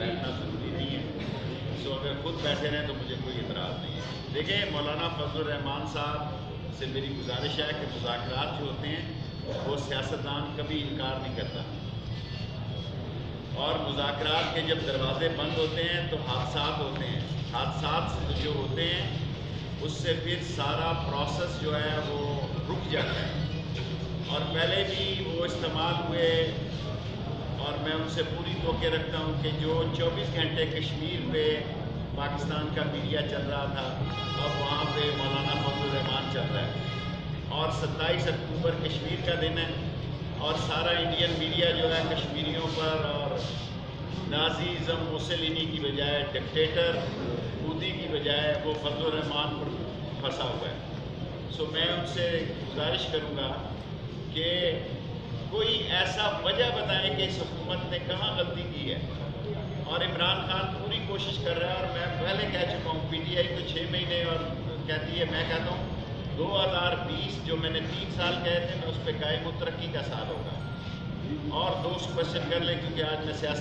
بیٹھنا ضروری نہیں ہے. سو اگر خود بیٹھے رہیں تو مجھے کوئی اعتراض نہیں ہے. دیکھیں مولانا فضل الرحمان صاحب سے میری گزارش ہے کہ مذاکرات جو ہوتے ہیں وہ سیاستدان کبھی انکار نہیں کرتا، اور مذاکرات کے جب دروازے بند ہوتے ہیں تو حادثات ہوتے ہیں. حادثات جو ہوتے ہیں اس سے پھر سارا پروسیس جو ہے وہ رک جاتا ہے. اور پہلے بھی وہ استعمال ہوئے، اور میں ان سے پوری توقع رکھتا ہوں کہ جو 24 گھنٹے کشمیر پہ پاکستان کا میڈیا چل رہا تھا اب وہاں پہ مولانا فضل الرحمان چل رہا ہے. اور 27 اکتوبر کشمیر کا دن ہے، اور سارا انڈین میڈیا جو ہے کشمیریوں پر اور نازیزم موسولینی کی بجائے ڈکٹیٹر مودی کی بجائے وہ فضل الرحمان پر پھنسا ہوا ہے. سو میں ان سے گزارش کروں گا کہ کوئی ایسا وجہ بتائیں کہ اس حکومت نے کہاں غلطی کی ہے. اور عمران خان پوری کوشش کر رہا ہے، اور میں پہلے کہہ چکا ہوں پی ٹی آئی تو 6 مہینے اور کہتی ہے، میں کہتا ہوں 2020 جو میں نے 3 سال کہے تھے میں اس پہ قائم ہوں، ترقی کا سال ہوگا. اور دوست کوشچن کر لیں کیونکہ آج میں سیاست